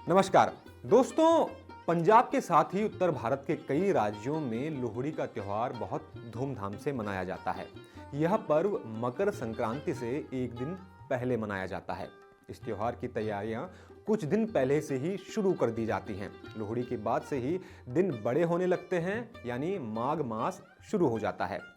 नमस्कार दोस्तों, पंजाब के साथ ही उत्तर भारत के कई राज्यों में लोहड़ी का त्योहार बहुत धूमधाम से मनाया जाता है। यह पर्व मकर संक्रांति से एक दिन पहले मनाया जाता है। इस त्योहार की तैयारियां कुछ दिन पहले से ही शुरू कर दी जाती हैं। लोहड़ी के बाद से ही दिन बड़े होने लगते हैं, यानी माघ मास शुरू हो जाता है।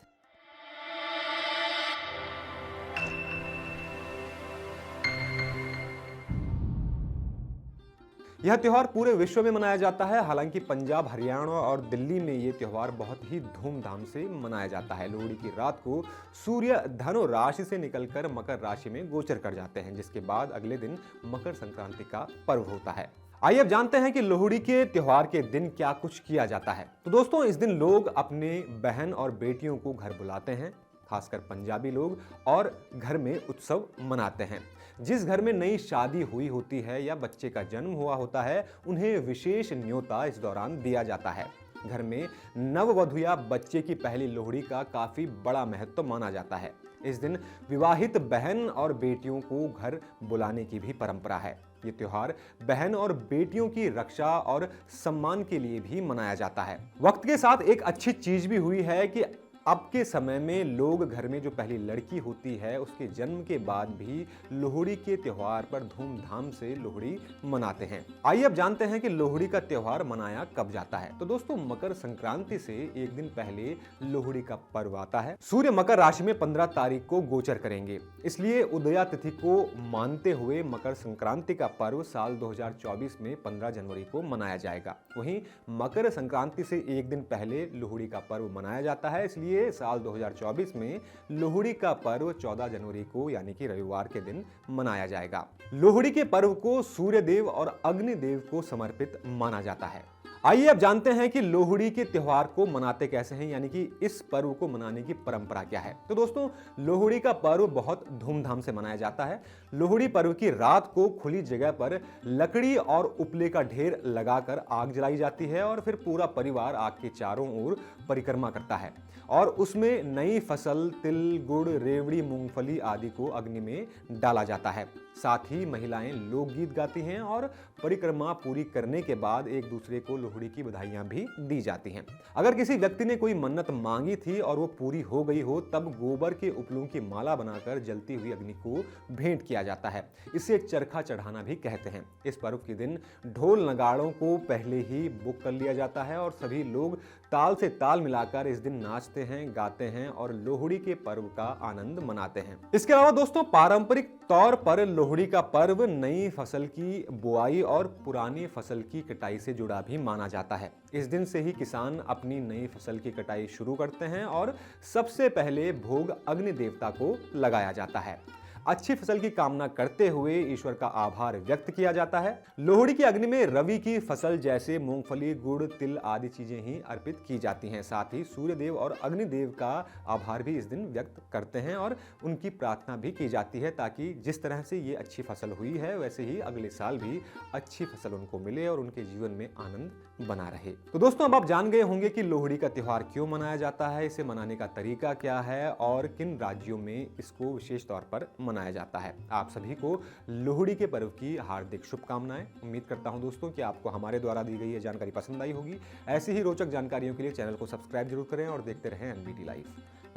यह त्योहार पूरे विश्व में मनाया जाता है। हालांकि पंजाब, हरियाणा और दिल्ली में यह त्योहार बहुत ही धूमधाम से मनाया जाता है। लोहड़ी की रात को सूर्य धनु राशि से निकलकर मकर राशि में गोचर कर जाते हैं, जिसके बाद अगले दिन मकर संक्रांति का पर्व होता है। आइए अब जानते हैं कि लोहड़ी के त्योहार के दिन क्या कुछ किया जाता है। तो दोस्तों, इस दिन लोग अपने बहन और बेटियों को घर बुलाते हैं, खासकर पंजाबी लोग, और घर में उत्सव मनाते हैं। जिस घर में नई शादी हुई होती है या बच्चे का जन्म हुआ होता है, उन्हें विशेष न्योता इस दौरान दिया जाता है। घर में नववधु या बच्चे की पहली लोहड़ी का काफी बड़ा महत्व माना जाता है। इस दिन विवाहित बहन और बेटियों को घर बुलाने की भी परंपरा है। ये त्योहार बहन और बेटियों की रक्षा और सम्मान के लिए भी मनाया जाता है। वक्त के साथ एक अच्छी चीज भी हुई है कि अब के समय में लोग घर में जो पहली लड़की होती है, उसके जन्म के बाद भी लोहड़ी के त्योहार पर धूमधाम से लोहड़ी मनाते हैं। आइए अब जानते हैं कि लोहड़ी का त्योहार मनाया कब जाता है। तो दोस्तों, मकर संक्रांति से एक दिन पहले लोहड़ी का पर्व आता है। सूर्य मकर राशि में 15 तारीख को गोचर करेंगे, इसलिए उदया तिथि को मानते हुए मकर संक्रांति का पर्व साल 2024 में 15 जनवरी को मनाया जाएगा। वहीं मकर संक्रांति से एक दिन पहले लोहड़ी का पर्व मनाया जाता है, इसलिए साल 2024 में लोहड़ी का पर्व 14 जनवरी को यानी कि रविवार के दिन मनाया जाएगा। लोहड़ी के पर्व को सूर्य देव और अग्नि देव को समर्पित माना जाता है। आइए अब जानते हैं कि लोहड़ी के त्योहार को मनाते कैसे हैं, यानी कि इस पर्व को मनाने की परंपरा क्या है। तो दोस्तों, लोहड़ी का पर्व बहुत धूमधाम से मनाया जाता है। लोहड़ी पर्व की रात को खुली जगह पर लकड़ी और उपले का ढेर लगाकर आग जलाई जाती है और फिर पूरा परिवार आग के चारों ओर परिक्रमा करता है और उसमें नई फसल, तिल, गुड़, रेवड़ी, मूंगफली आदि को अग्नि में डाला जाता है। साथ ही महिलाएं लोकगीत गाती हैं और परिक्रमा पूरी करने के बाद एक दूसरे को लोहड़ी की बधाइयां भी दी जाती हैं। अगर किसी व्यक्ति ने कोई मन्नत मांगी थी और वो पूरी हो गई हो, तब गोबर के उपलों की माला बनाकर जलती हुई अग्नि को भेंट किया जाता है। इसे चरखा चढ़ाना भी कहते हैं। इस पर्व के दिन ढोल नगाड़ों को पहले ही बुक कर लिया जाता है और सभी लोग ताल से ताल मिलाकर इस दिन नाचते हैं, गाते हैं और लोहड़ी के पर्व का आनंद मनाते हैं। इसके अलावा दोस्तों, पारंपरिक तौर पर लोहड़ी का पर्व नई फसल की बुआई और पुरानी फसल की कटाई से जुड़ा भी माना जाता है। इस दिन से ही किसान अपनी नई फसल की कटाई शुरू करते हैं और सबसे पहले भोग अग्नि देवता को लगाया जाता है। अच्छी फसल की कामना करते हुए ईश्वर का आभार व्यक्त किया जाता है। लोहड़ी की अग्नि में रवि की फसल जैसे मूंगफली, गुड़, तिल आदि चीजें ही अर्पित की जाती हैं। साथ ही सूर्य देव और अग्नि देव का आभार भी इस दिन व्यक्त करते हैं और उनकी प्रार्थना भी की जाती है, ताकि जिस तरह से ये अच्छी फसल हुई है, वैसे ही अगले साल भी अच्छी फसल उनको मिले और उनके जीवन में आनंद बना रहे। तो दोस्तों, अब आप जान गए होंगे कि लोहड़ी का त्योहार क्यों मनाया जाता है, इसे मनाने का तरीका क्या है और किन राज्यों में इसको विशेष तौर पर मनाया जाता है। आप सभी को लोहड़ी के पर्व की हार्दिक शुभकामनाएं। उम्मीद करता हूं दोस्तों कि आपको हमारे द्वारा दी गई ये जानकारी पसंद आई होगी। ऐसी ही रोचक जानकारियों के लिए चैनल को सब्सक्राइब जरूर करें और देखते रहें एनबीटी लाइव।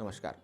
नमस्कार।